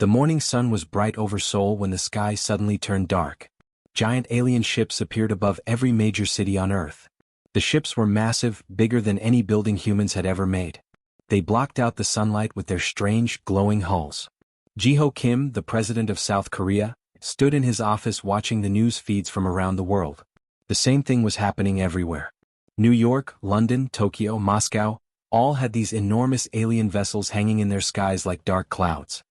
The morning sun was bright over Seoul when the sky suddenly turned dark. Giant alien ships appeared above every major city on Earth. The ships were massive, bigger than any building humans had ever made. They blocked out the sunlight with their strange, glowing hulls. Jiho Kim, the president of South Korea, stood in his office watching the news feeds from around the world. The same thing was happening everywhere. New York, London, Tokyo, Moscow, all had these enormous alien vessels hanging in their skies like dark clouds.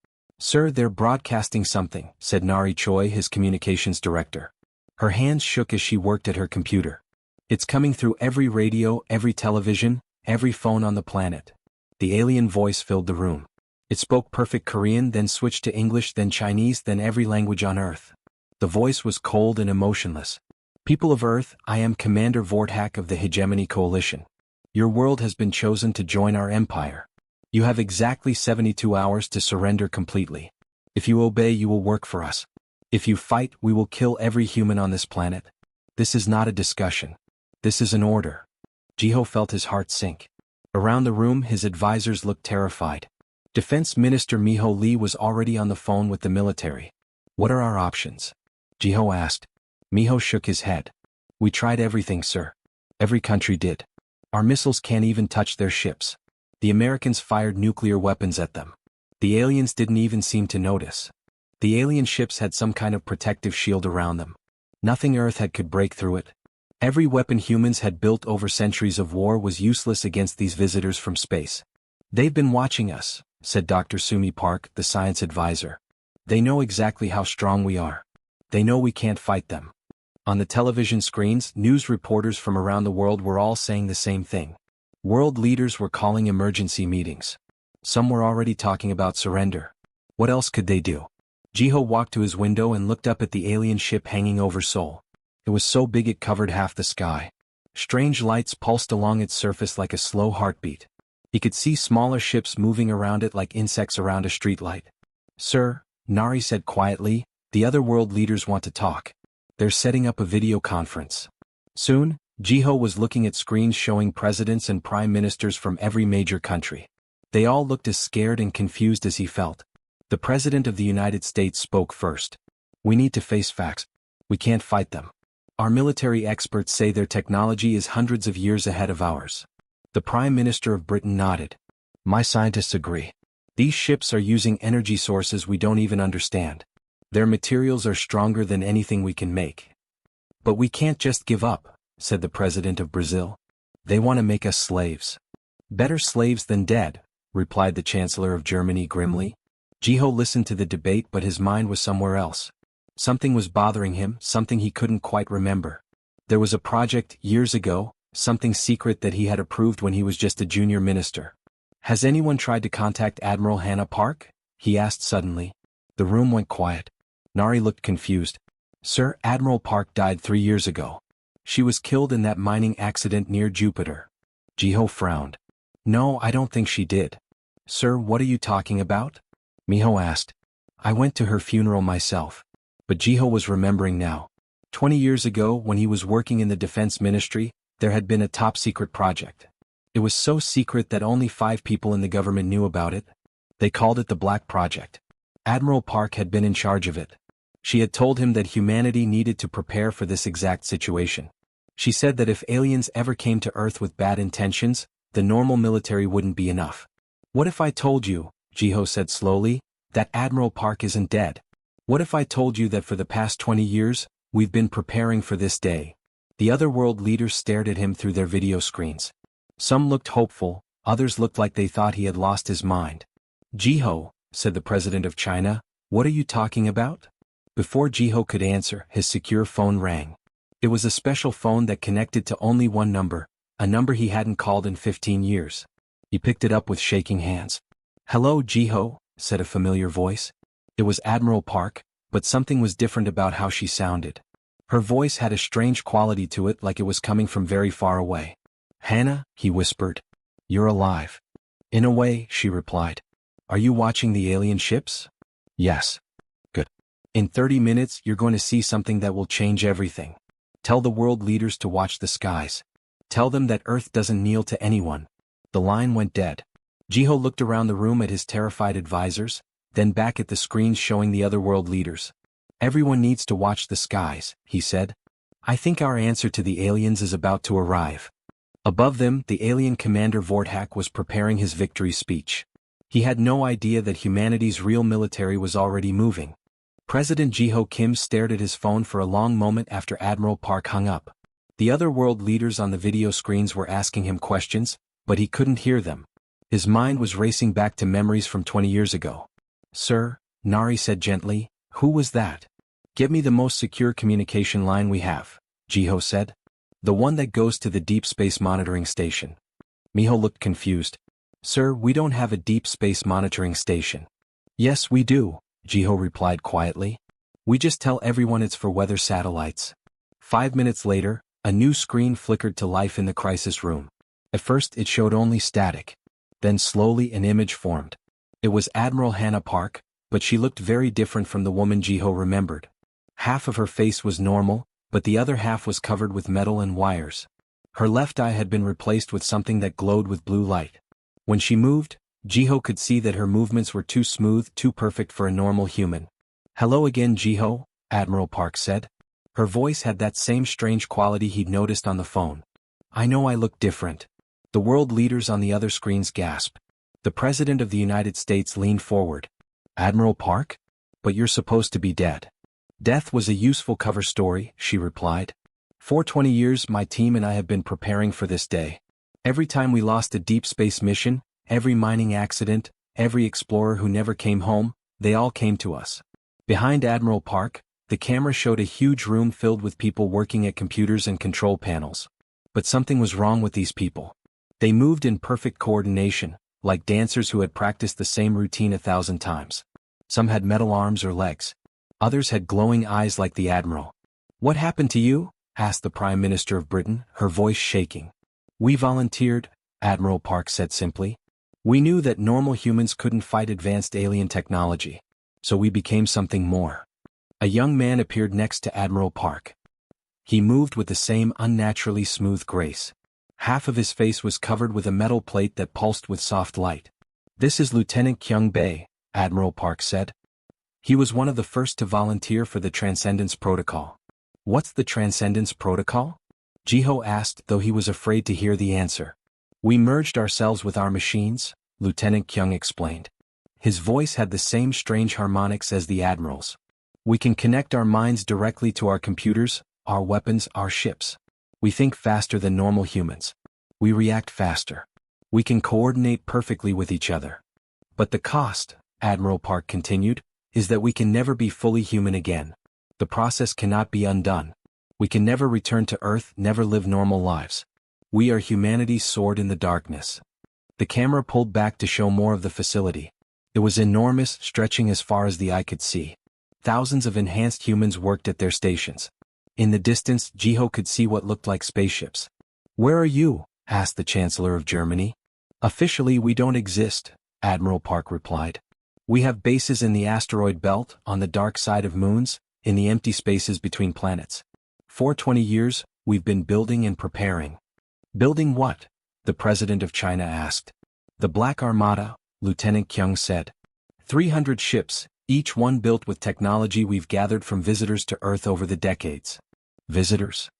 "Sir, they're broadcasting something," said Nari Choi, his communications director. Her hands shook as she worked at her computer. "It's coming through every radio, every television, every phone on the planet." The alien voice filled the room. It spoke perfect Korean, then switched to English, then Chinese, then every language on Earth. The voice was cold and emotionless. "People of Earth, I am Commander Vortak of the Hegemony Coalition. Your world has been chosen to join our empire. You have exactly 72 hours to surrender completely. If you obey, you will work for us. If you fight, we will kill every human on this planet. This is not a discussion. This is an order." Jiho felt his heart sink. Around the room, his advisors looked terrified. Defense Minister Miho Lee was already on the phone with the military. "What are our options?" Jiho asked. Miho shook his head. "We tried everything, sir. Every country did. Our missiles can't even touch their ships. The Americans fired nuclear weapons at them. The aliens didn't even seem to notice. The alien ships had some kind of protective shield around them. Nothing Earth had could break through it. Every weapon humans had built over centuries of war was useless against these visitors from space. They've been watching us," said Dr. Sumi Park, the science advisor. "They know exactly how strong we are. They know we can't fight them." On the television screens, news reporters from around the world were all saying the same thing. World leaders were calling emergency meetings. Some were already talking about surrender. What else could they do? Jiho walked to his window and looked up at the alien ship hanging over Seoul. It was so big it covered half the sky. Strange lights pulsed along its surface like a slow heartbeat. He could see smaller ships moving around it like insects around a streetlight. "Sir," Nari said quietly, "the other world leaders want to talk. They're setting up a video conference." Soon, Jiho was looking at screens showing presidents and prime ministers from every major country. They all looked as scared and confused as he felt. The President of the United States spoke first. "We need to face facts. We can't fight them. Our military experts say their technology is hundreds of years ahead of ours." The Prime Minister of Britain nodded. "My scientists agree. These ships are using energy sources we don't even understand. Their materials are stronger than anything we can make." "But we can't just give up," said the President of Brazil. "They want to make us slaves." "Better slaves than dead," replied the Chancellor of Germany grimly. Jiho listened to the debate, but his mind was somewhere else. Something was bothering him, something he couldn't quite remember. There was a project, years ago, something secret that he had approved when he was just a junior minister. "Has anyone tried to contact Admiral Hannah Park?" he asked suddenly. The room went quiet. Nari looked confused. "Sir, Admiral Park died 3 years ago. She was killed in that mining accident near Jupiter." Jiho frowned. "No, I don't think she did." "Sir, what are you talking about?" Miho asked. "I went to her funeral myself." But Jiho was remembering now. 20 years ago, when he was working in the Defense Ministry, there had been a top-secret project. It was so secret that only 5 people in the government knew about it. They called it the Black Project. Admiral Park had been in charge of it. She had told him that humanity needed to prepare for this exact situation. She said that if aliens ever came to Earth with bad intentions, the normal military wouldn't be enough. "What if I told you," Jiho said slowly, "that Admiral Park isn't dead? What if I told you that for the past 20 years, we've been preparing for this day?" The other world leaders stared at him through their video screens. Some looked hopeful, others looked like they thought he had lost his mind. "Jiho," said the President of China, "what are you talking about?" Before Jiho could answer, his secure phone rang. It was a special phone that connected to only one number, a number he hadn't called in 15 years. He picked it up with shaking hands. "Hello, Jiho," said a familiar voice. It was Admiral Park, but something was different about how she sounded. Her voice had a strange quality to it, like it was coming from very far away. "Hannah," he whispered. "You're alive." "In a way," she replied. "Are you watching the alien ships?" "Yes." "Good. In 30 minutes you're going to see something that will change everything. Tell the world leaders to watch the skies. Tell them that Earth doesn't kneel to anyone." The line went dead. Jiho looked around the room at his terrified advisors. then back at the screens showing the other world leaders. "Everyone needs to watch the skies," he said. "I think our answer to the aliens is about to arrive." Above them, the alien commander Vorthak was preparing his victory speech. He had no idea that humanity's real military was already moving. President Jiho Kim stared at his phone for a long moment after Admiral Park hung up. The other world leaders on the video screens were asking him questions, but he couldn't hear them. His mind was racing back to memories from 20 years ago. "Sir," Nari said gently, "who was that?" "Give me the most secure communication line we have," Jiho said. "The one that goes to the Deep Space Monitoring Station." Miho looked confused. "Sir, we don't have a Deep Space Monitoring Station." "Yes, we do," Jiho replied quietly. "We just tell everyone it's for weather satellites." 5 minutes later, a new screen flickered to life in the crisis room. At first it showed only static. Then slowly an image formed. It was Admiral Hannah Park, but she looked very different from the woman Jiho remembered. Half of her face was normal, but the other half was covered with metal and wires. Her left eye had been replaced with something that glowed with blue light. When she moved, Jiho could see that her movements were too smooth, too perfect for a normal human. "Hello again, Jiho," Admiral Park said. Her voice had that same strange quality he'd noticed on the phone. "I know I look different." The world leaders on the other screens gasped. The President of the United States leaned forward. "Admiral Park? But you're supposed to be dead." "Death was a useful cover story," she replied. "For 20 years my team and I have been preparing for this day. Every time we lost a deep space mission, every mining accident, every explorer who never came home, they all came to us." Behind Admiral Park, the camera showed a huge room filled with people working at computers and control panels. But something was wrong with these people. They moved in perfect coordination, like dancers who had practiced the same routine 1,000 times. Some had metal arms or legs. Others had glowing eyes like the Admiral. "What happened to you?" asked the Prime Minister of Britain, her voice shaking. "We volunteered," Admiral Park said simply. "We knew that normal humans couldn't fight advanced alien technology. So we became something more." A young man appeared next to Admiral Park. He moved with the same unnaturally smooth grace. Half of his face was covered with a metal plate that pulsed with soft light. "This is Lieutenant Kyung Bae," Admiral Park said. He was one of the first to volunteer for the Transcendence Protocol. "What's the Transcendence Protocol?" Jiho asked, though he was afraid to hear the answer. "We merged ourselves with our machines," Lieutenant Kyung explained. His voice had the same strange harmonics as the Admiral's. "We can connect our minds directly to our computers, our weapons, our ships. We think faster than normal humans. We react faster. We can coordinate perfectly with each other. But the cost," Admiral Park continued, "is that we can never be fully human again. The process cannot be undone. We can never return to Earth, never live normal lives. We are humanity's sword in the darkness." The camera pulled back to show more of the facility. It was enormous, stretching as far as the eye could see. Thousands of enhanced humans worked at their stations. In the distance, Jiho could see what looked like spaceships. "Where are you?" asked the Chancellor of Germany. "Officially we don't exist," Admiral Park replied. "We have bases in the asteroid belt, on the dark side of moons, in the empty spaces between planets. For 20 years, we've been building and preparing." "Building what?" the President of China asked. "The Black Armada," Lieutenant Kyung said. 300 ships, each one built with technology we've gathered from visitors to Earth over the decades." "Visitors?"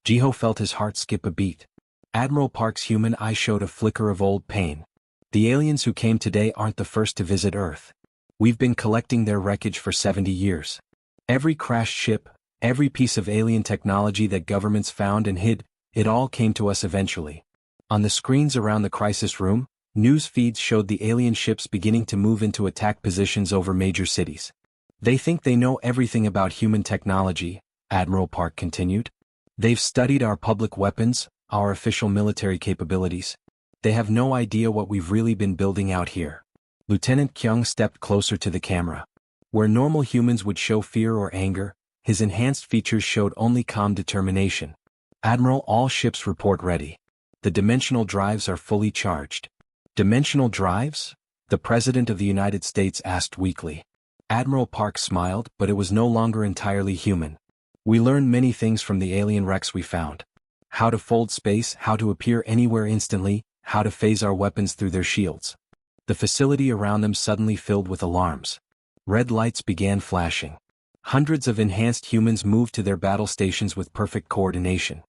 Jiho felt his heart skip a beat. Admiral Park's human eye showed a flicker of old pain. "The aliens who came today aren't the first to visit Earth. We've been collecting their wreckage for 70 years. Every crashed ship, every piece of alien technology that governments found and hid, it all came to us eventually." On the screens around the crisis room, news feeds showed the alien ships beginning to move into attack positions over major cities. "They think they know everything about human technology," Admiral Park continued. "They've studied our public weapons, our official military capabilities. They have no idea what we've really been building out here." Lieutenant Kyung stepped closer to the camera. Where normal humans would show fear or anger, his enhanced features showed only calm determination. "Admiral, all ships report ready. The dimensional drives are fully charged." "Dimensional drives?" the President of the United States asked weakly. Admiral Park smiled, but it was no longer entirely human. "We learned many things from the alien wrecks we found. How to fold space, how to appear anywhere instantly, how to phase our weapons through their shields." The facility around them suddenly filled with alarms. Red lights began flashing. Hundreds of enhanced humans moved to their battle stations with perfect coordination.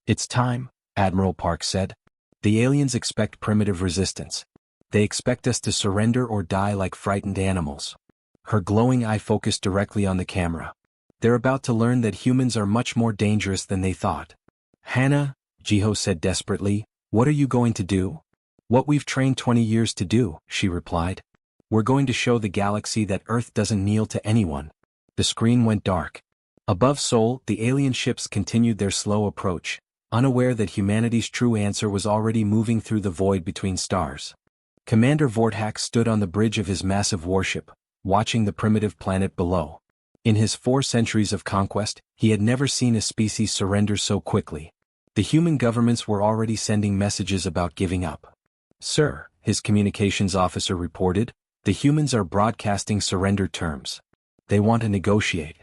"It's time," Admiral Park said. "The aliens expect primitive resistance. They expect us to surrender or die like frightened animals." Her glowing eye focused directly on the camera. "They're about to learn that humans are much more dangerous than they thought." "Hannah," Jiho said desperately, "what are you going to do?" "What we've trained 20 years to do," she replied. "We're going to show the galaxy that Earth doesn't kneel to anyone." The screen went dark. Above Sol, the alien ships continued their slow approach, unaware that humanity's true answer was already moving through the void between stars. Commander Vorthak stood on the bridge of his massive warship, watching the primitive planet below. In his 4 centuries of conquest, he had never seen a species surrender so quickly. The human governments were already sending messages about giving up. "Sir," his communications officer reported, "the humans are broadcasting surrender terms. They want to negotiate."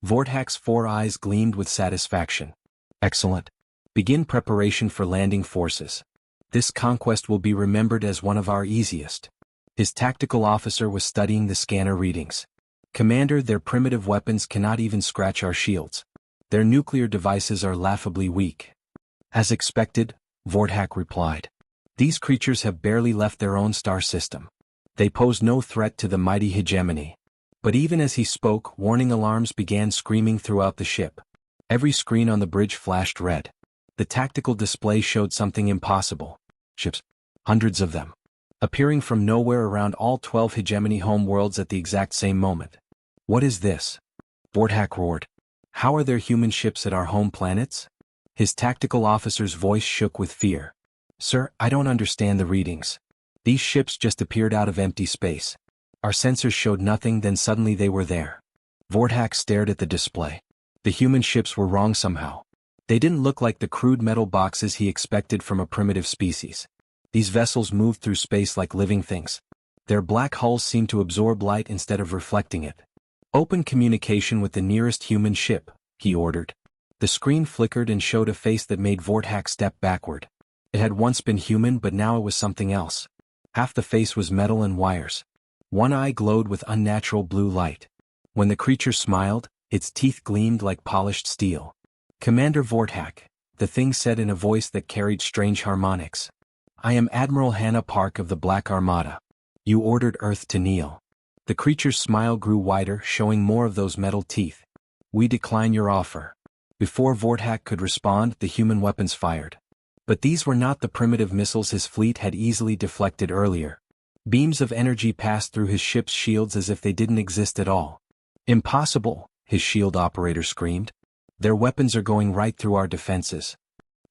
Vorthak's 4 eyes gleamed with satisfaction. "Excellent. Begin preparation for landing forces. This conquest will be remembered as one of our easiest." His tactical officer was studying the scanner readings. "Commander, their primitive weapons cannot even scratch our shields. Their nuclear devices are laughably weak." "As expected," Vorthak replied. "These creatures have barely left their own star system. They pose no threat to the mighty hegemony." But even as he spoke, warning alarms began screaming throughout the ship. Every screen on the bridge flashed red. The tactical display showed something impossible. Ships, hundreds of them, appearing from nowhere around all 12 hegemony homeworlds at the exact same moment. "What is this?" Vorthak roared. "How are there human ships at our home planets?" His tactical officer's voice shook with fear. "Sir, I don't understand the readings. These ships just appeared out of empty space. Our sensors showed nothing, then suddenly they were there." Vorthak stared at the display. The human ships were wrong somehow. They didn't look like the crude metal boxes he expected from a primitive species. These vessels moved through space like living things. Their black hulls seemed to absorb light instead of reflecting it. "Open communication with the nearest human ship," he ordered. The screen flickered and showed a face that made Vorthak step backward. It had once been human, but now it was something else. Half the face was metal and wires. One eye glowed with unnatural blue light. When the creature smiled, its teeth gleamed like polished steel. "Commander Vorthak," the thing said in a voice that carried strange harmonics. "I am Admiral Hannah Park of the Black Armada. You ordered Earth to kneel." The creature's smile grew wider, showing more of those metal teeth. "We decline your offer." Before Vorthak could respond, the human weapons fired. But these were not the primitive missiles his fleet had easily deflected earlier. Beams of energy passed through his ship's shields as if they didn't exist at all. "Impossible," his shield operator screamed. "Their weapons are going right through our defenses."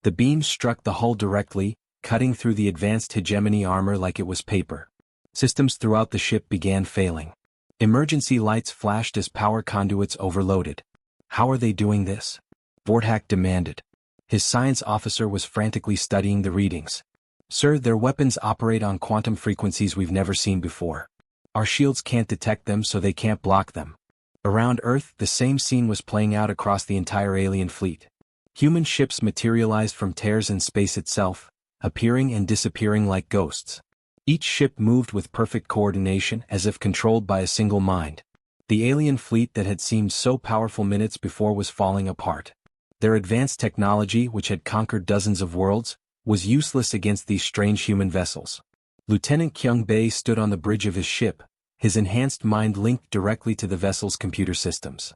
The beams struck the hull directly, cutting through the advanced hegemony armor like it was paper. Systems throughout the ship began failing. Emergency lights flashed as power conduits overloaded. "How are they doing this?" Vorthak demanded. His science officer was frantically studying the readings. "Sir, their weapons operate on quantum frequencies we've never seen before. Our shields can't detect them, so they can't block them." Around Earth, the same scene was playing out across the entire alien fleet. Human ships materialized from tears in space itself, appearing and disappearing like ghosts. Each ship moved with perfect coordination, as if controlled by a single mind. The alien fleet that had seemed so powerful minutes before was falling apart. Their advanced technology, which had conquered dozens of worlds, was useless against these strange human vessels. Lieutenant Kyung Bae stood on the bridge of his ship, his enhanced mind linked directly to the vessel's computer systems.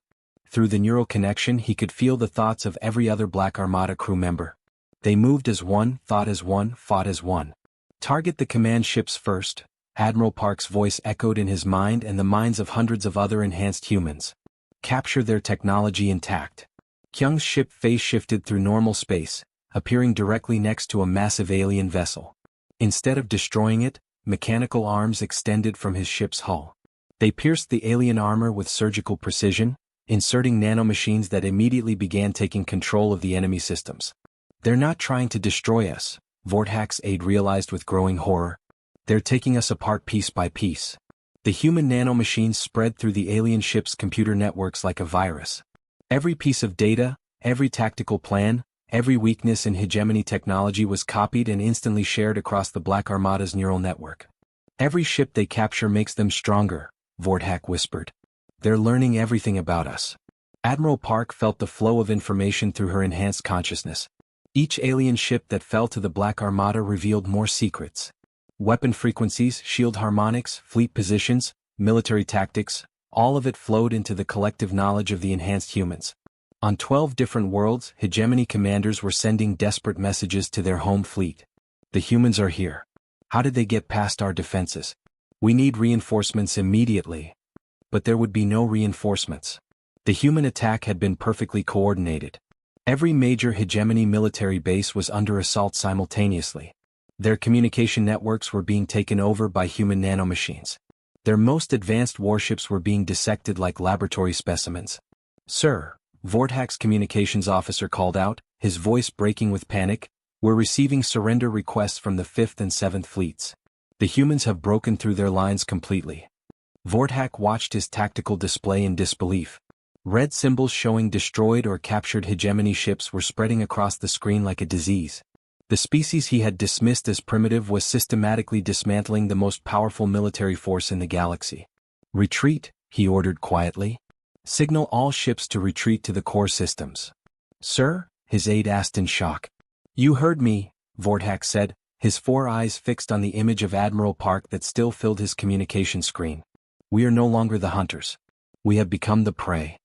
Through the neural connection, he could feel the thoughts of every other Black Armada crew member. They moved as one, thought as one, fought as one. "Target the command ships first," Admiral Park's voice echoed in his mind and the minds of hundreds of other enhanced humans. "Capture their technology intact." Kyung's ship phase shifted through normal space, appearing directly next to a massive alien vessel. Instead of destroying it, mechanical arms extended from his ship's hull. They pierced the alien armor with surgical precision, inserting nanomachines that immediately began taking control of the enemy systems. "They're not trying to destroy us," Vorthak's aide realized with growing horror. "They're taking us apart piece by piece." The human nanomachines spread through the alien ship's computer networks like a virus. Every piece of data, every tactical plan, every weakness in hegemony technology was copied and instantly shared across the Black Armada's neural network. "Every ship they capture makes them stronger," Vorthak whispered. They're learning everything about us. Admiral Park felt the flow of information through her enhanced consciousness. Each alien ship that fell to the Black Armada revealed more secrets. Weapon frequencies, shield harmonics, fleet positions, military tactics, all of it flowed into the collective knowledge of the enhanced humans. On 12 different worlds, hegemony commanders were sending desperate messages to their home fleet. The humans are here. How did they get past our defenses? We need reinforcements immediately. But there would be no reinforcements. The human attack had been perfectly coordinated. Every major hegemony military base was under assault simultaneously. Their communication networks were being taken over by human nanomachines. Their most advanced warships were being dissected like laboratory specimens. Sir, Vorthak's communications officer called out, his voice breaking with panic, we're receiving surrender requests from the 5th and 7th fleets. The humans have broken through their lines completely. Vorthak watched his tactical display in disbelief. Red symbols showing destroyed or captured hegemony ships were spreading across the screen like a disease. The species he had dismissed as primitive was systematically dismantling the most powerful military force in the galaxy. Retreat, he ordered quietly. Signal all ships to retreat to the core systems. Sir? His aide asked in shock. You heard me, Vorthak said, his 4 eyes fixed on the image of Admiral Park that still filled his communication screen. We are no longer the hunters. We have become the prey.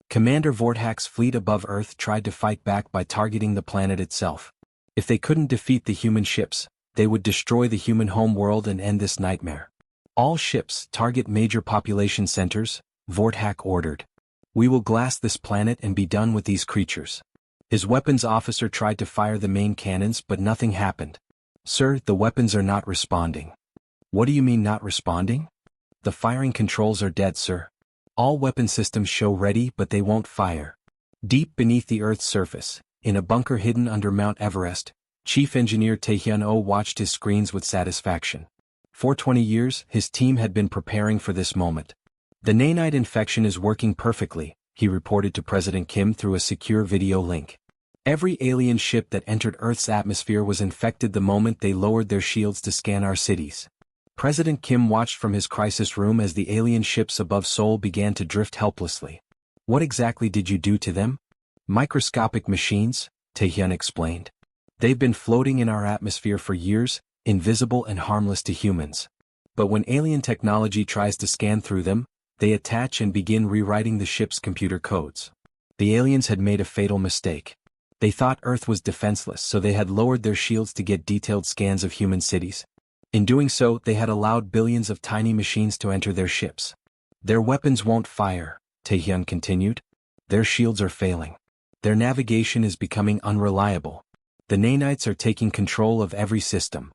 Commander Vorthak's fleet above Earth tried to fight back by targeting the planet itself. If they couldn't defeat the human ships, they would destroy the human homeworld and end this nightmare. All ships target major population centers, Vorthak ordered. We will glass this planet and be done with these creatures. His weapons officer tried to fire the main cannons but nothing happened. Sir, the weapons are not responding. What do you mean not responding? The firing controls are dead, sir. All weapon systems show ready but they won't fire. Deep beneath the Earth's surface, in a bunker hidden under Mount Everest, Chief Engineer Taehyun-oh watched his screens with satisfaction. For 20 years, his team had been preparing for this moment. The nanite infection is working perfectly, he reported to President Kim through a secure video link. Every alien ship that entered Earth's atmosphere was infected the moment they lowered their shields to scan our cities. President Kim watched from his crisis room as the alien ships above Seoul began to drift helplessly. What exactly did you do to them? Microscopic machines, Taehyun explained. They've been floating in our atmosphere for years, invisible and harmless to humans. But when alien technology tries to scan through them, they attach and begin rewriting the ship's computer codes. The aliens had made a fatal mistake. They thought Earth was defenseless, so they had lowered their shields to get detailed scans of human cities. In doing so, they had allowed billions of tiny machines to enter their ships. Their weapons won't fire, Taehyun continued. Their shields are failing. Their navigation is becoming unreliable. The nanites are taking control of every system.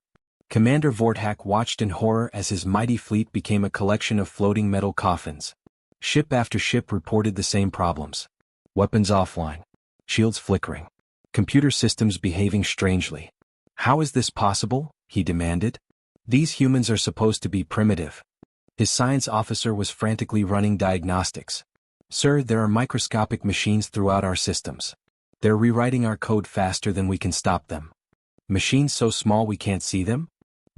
Commander Vorthak watched in horror as his mighty fleet became a collection of floating metal coffins. Ship after ship reported the same problems. Weapons offline. Shields flickering. Computer systems behaving strangely. How is this possible? He demanded. These humans are supposed to be primitive. His science officer was frantically running diagnostics. Sir, there are microscopic machines throughout our systems. They're rewriting our code faster than we can stop them. Machines so small we can't see them?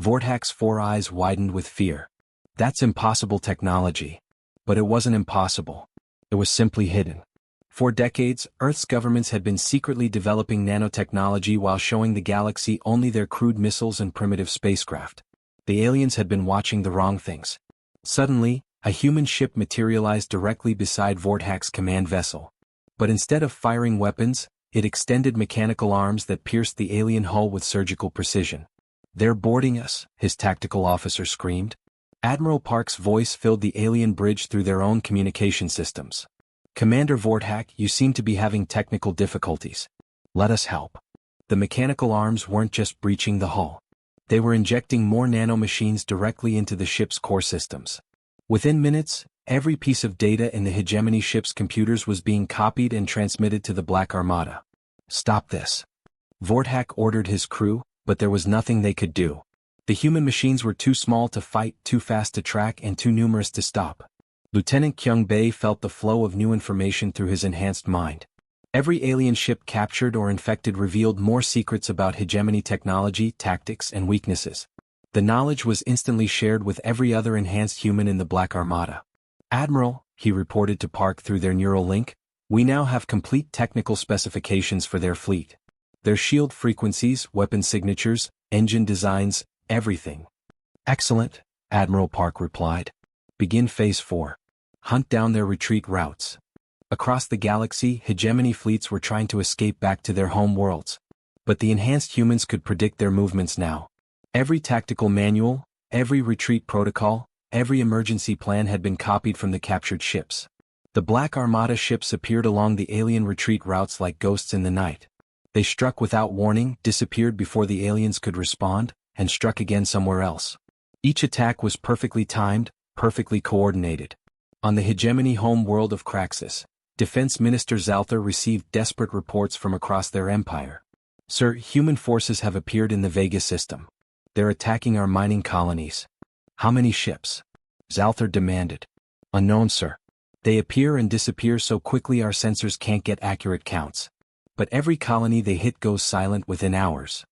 Vorthak's 4 eyes widened with fear. That's impossible technology. But it wasn't impossible. It was simply hidden. For decades, Earth's governments had been secretly developing nanotechnology while showing the galaxy only their crude missiles and primitive spacecraft. The aliens had been watching the wrong things. Suddenly, a human ship materialized directly beside Vorthak's command vessel. But instead of firing weapons, it extended mechanical arms that pierced the alien hull with surgical precision. They're boarding us, his tactical officer screamed. Admiral Park's voice filled the alien bridge through their own communication systems. Commander Vorthak, you seem to be having technical difficulties. Let us help. The mechanical arms weren't just breaching the hull. They were injecting more nanomachines directly into the ship's core systems. Within minutes, every piece of data in the hegemony ship's computers was being copied and transmitted to the Black Armada. Stop this. Vorthak ordered his crew, but there was nothing they could do. The human machines were too small to fight, too fast to track, and too numerous to stop. Lieutenant Kyung-bae felt the flow of new information through his enhanced mind. Every alien ship captured or infected revealed more secrets about hegemony technology, tactics, and weaknesses. The knowledge was instantly shared with every other enhanced human in the Black Armada. "Admiral," he reported to Park through their neural link, "we now have complete technical specifications for their fleet. Their shield frequencies, weapon signatures, engine designs, everything." "Excellent," Admiral Park replied. "Begin Phase 4. Hunt down their retreat routes." Across the galaxy, hegemony fleets were trying to escape back to their home worlds. But the enhanced humans could predict their movements now. Every tactical manual, every retreat protocol, every emergency plan had been copied from the captured ships. The Black Armada ships appeared along the alien retreat routes like ghosts in the night. They struck without warning, disappeared before the aliens could respond, and struck again somewhere else. Each attack was perfectly timed, perfectly coordinated. On the hegemony home world of Craxus, Defense Minister Zalthar received desperate reports from across their empire. "Sir, human forces have appeared in the Vega system. They're attacking our mining colonies." "How many ships?" Zalthar demanded. "Unknown, sir. They appear and disappear so quickly our sensors can't get accurate counts. But every colony they hit goes silent within hours."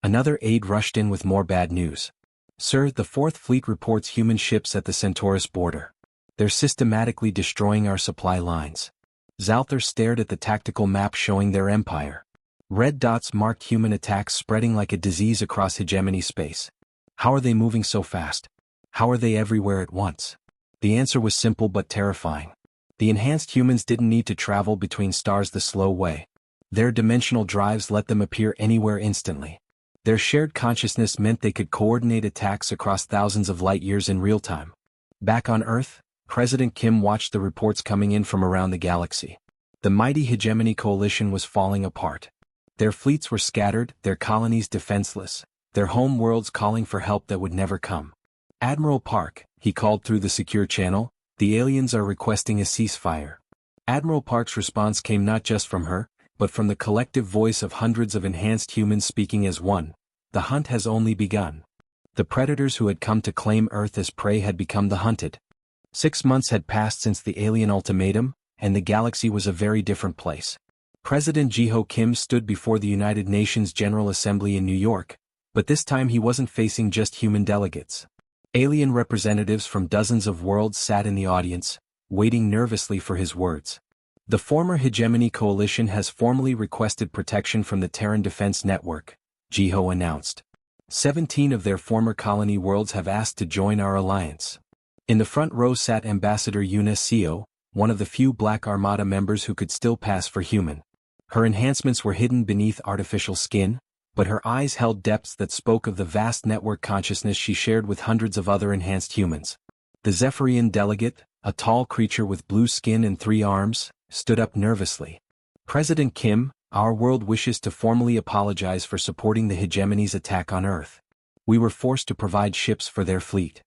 Another aide rushed in with more bad news. "Sir, the Fourth Fleet reports human ships at the Centaurus border. They're systematically destroying our supply lines." Zalthar stared at the tactical map showing their empire. Red dots marked human attacks spreading like a disease across hegemony space. How are they moving so fast? How are they everywhere at once? The answer was simple but terrifying. The enhanced humans didn't need to travel between stars the slow way. Their dimensional drives let them appear anywhere instantly. Their shared consciousness meant they could coordinate attacks across thousands of light years in real time. Back on Earth, President Kim watched the reports coming in from around the galaxy. The mighty hegemony coalition was falling apart. Their fleets were scattered, their colonies defenseless, their home worlds calling for help that would never come. "Admiral Park," he called through the secure channel, "the aliens are requesting a ceasefire." Admiral Park's response came not just from her, but from the collective voice of hundreds of enhanced humans speaking as one. The hunt has only begun. The predators who had come to claim Earth as prey had become the hunted. 6 months had passed since the alien ultimatum, and the galaxy was a very different place. President Ji-ho Kim stood before the United Nations General Assembly in New York, but this time he wasn't facing just human delegates. Alien representatives from dozens of worlds sat in the audience, waiting nervously for his words. "The former hegemony coalition has formally requested protection from the Terran Defense Network," Ji-ho announced. 17 of their former colony worlds have asked to join our alliance. In the front row sat Ambassador Yuna Seo, one of the few Black Armada members who could still pass for human. Her enhancements were hidden beneath artificial skin, but her eyes held depths that spoke of the vast network consciousness she shared with hundreds of other enhanced humans. The Zephyrian delegate, a tall creature with blue skin and 3 arms, stood up nervously. "President Kim, our world wishes to formally apologize for supporting the hegemony's attack on Earth. We were forced to provide ships for their fleet."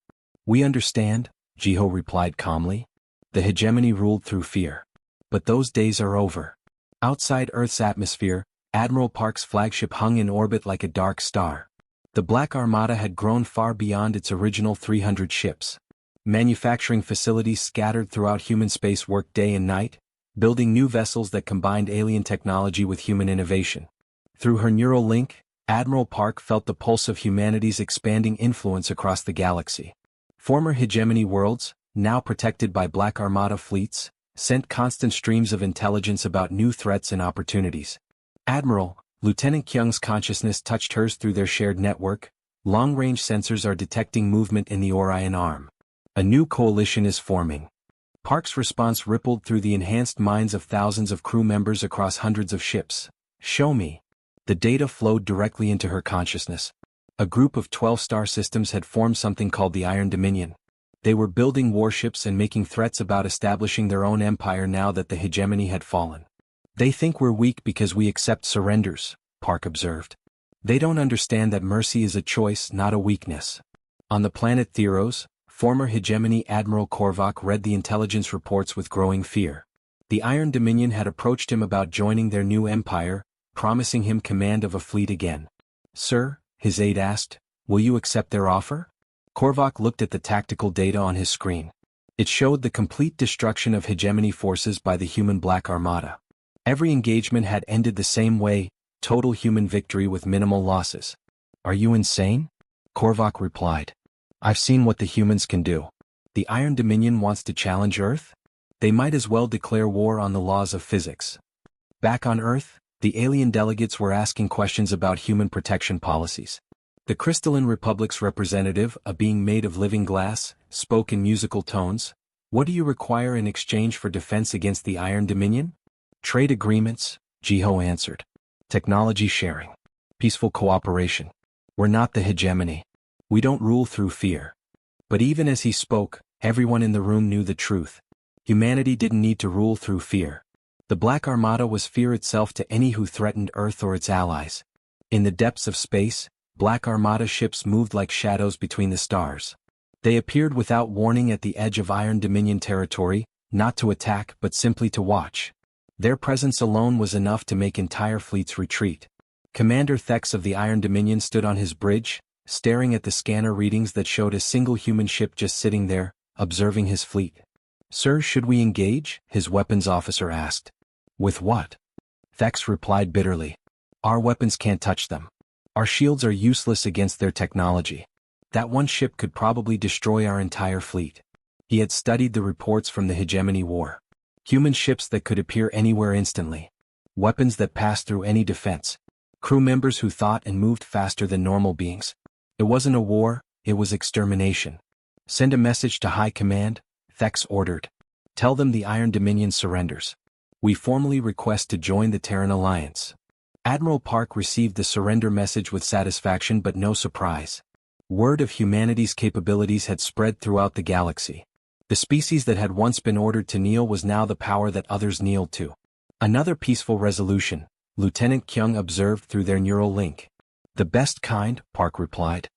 "We understand," Ji-ho replied calmly. The hegemony ruled through fear. But those days are over. Outside Earth's atmosphere, Admiral Park's flagship hung in orbit like a dark star. The Black Armada had grown far beyond its original 300 ships. Manufacturing facilities scattered throughout human space worked day and night, building new vessels that combined alien technology with human innovation. Through her neural link, Admiral Park felt the pulse of humanity's expanding influence across the galaxy. Former hegemony worlds, now protected by Black Armada fleets, sent constant streams of intelligence about new threats and opportunities. "Admiral," Lieutenant Kyung's consciousness touched hers through their shared network. "Long-range sensors are detecting movement in the Orion Arm. A new coalition is forming." Park's response rippled through the enhanced minds of thousands of crew members across hundreds of ships. "Show me." The data flowed directly into her consciousness. A group of 12 star systems had formed something called the Iron Dominion. They were building warships and making threats about establishing their own empire now that the hegemony had fallen. "They think we're weak because we accept surrenders," Park observed. "They don't understand that mercy is a choice, not a weakness." On the planet Theros, former hegemony Admiral Korvac read the intelligence reports with growing fear. The Iron Dominion had approached him about joining their new empire, promising him command of a fleet again. "Sir," his aide asked, "will you accept their offer?" Korvac looked at the tactical data on his screen. It showed the complete destruction of hegemony forces by the human Black Armada. Every engagement had ended the same way, total human victory with minimal losses. "Are you insane?" Korvac replied. "I've seen what the humans can do." The Iron Dominion wants to challenge Earth? They might as well declare war on the laws of physics. Back on Earth, the alien delegates were asking questions about human protection policies. The Crystalline Republic's representative, a being made of living glass, spoke in musical tones. What do you require in exchange for defense against the Iron Dominion? Trade agreements, Jiho answered. Technology sharing. Peaceful cooperation. We're not the hegemony. We don't rule through fear. But even as he spoke, everyone in the room knew the truth. Humanity didn't need to rule through fear. The Black Armada was fear itself to any who threatened Earth or its allies. In the depths of space, Black Armada ships moved like shadows between the stars. They appeared without warning at the edge of Iron Dominion territory, not to attack but simply to watch. Their presence alone was enough to make entire fleets retreat. Commander Thex of the Iron Dominion stood on his bridge, staring at the scanner readings that showed a single human ship just sitting there, observing his fleet. Sir, should we engage? His weapons officer asked. With what? Thex replied bitterly. Our weapons can't touch them. Our shields are useless against their technology. That one ship could probably destroy our entire fleet. He had studied the reports from the Hegemony War. Human ships that could appear anywhere instantly. Weapons that passed through any defense. Crew members who thought and moved faster than normal beings. It wasn't a war, it was extermination. Send a message to High Command, Thex ordered. Tell them the Iron Dominion surrenders. We formally request to join the Terran Alliance. Admiral Park received the surrender message with satisfaction but no surprise. Word of humanity's capabilities had spread throughout the galaxy. The species that had once been ordered to kneel was now the power that others kneeled to. Another peaceful resolution, Lieutenant Kyung observed through their neural link. The best kind, Park replied.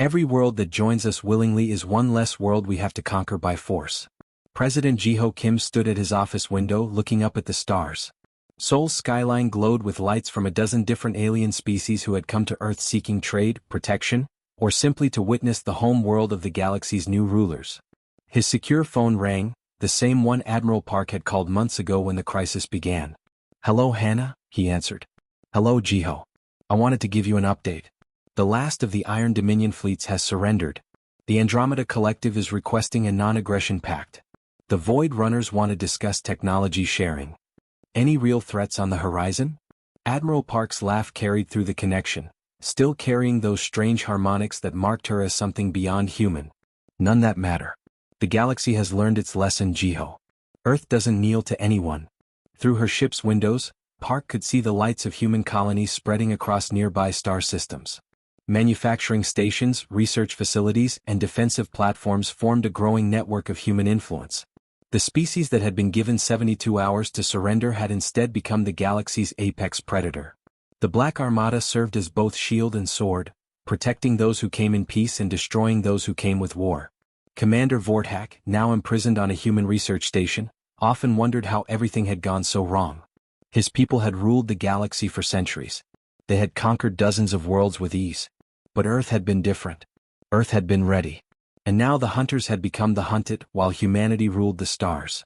Every world that joins us willingly is one less world we have to conquer by force. President Jiho Kim stood at his office window looking up at the stars. Seoul's skyline glowed with lights from a dozen different alien species who had come to Earth seeking trade, protection, or simply to witness the home world of the galaxy's new rulers. His secure phone rang, the same one Admiral Park had called months ago when the crisis began. Hello Hannah, he answered. Hello Jiho. I wanted to give you an update. The last of the Iron Dominion fleets has surrendered. The Andromeda Collective is requesting a non-aggression pact. The Void Runners want to discuss technology sharing. Any real threats on the horizon? Admiral Park's laugh carried through the connection, still carrying those strange harmonics that marked her as something beyond human. None that matter. The galaxy has learned its lesson, Jiho. Earth doesn't kneel to anyone. Through her ship's windows, Park could see the lights of human colonies spreading across nearby star systems. Manufacturing stations, research facilities, and defensive platforms formed a growing network of human influence. The species that had been given 72 hours to surrender had instead become the galaxy's apex predator. The Black Armada served as both shield and sword, protecting those who came in peace and destroying those who came with war. Commander Vorthak, now imprisoned on a human research station, often wondered how everything had gone so wrong. His people had ruled the galaxy for centuries. They had conquered dozens of worlds with ease. But Earth had been different. Earth had been ready. And now the hunters had become the hunted while humanity ruled the stars.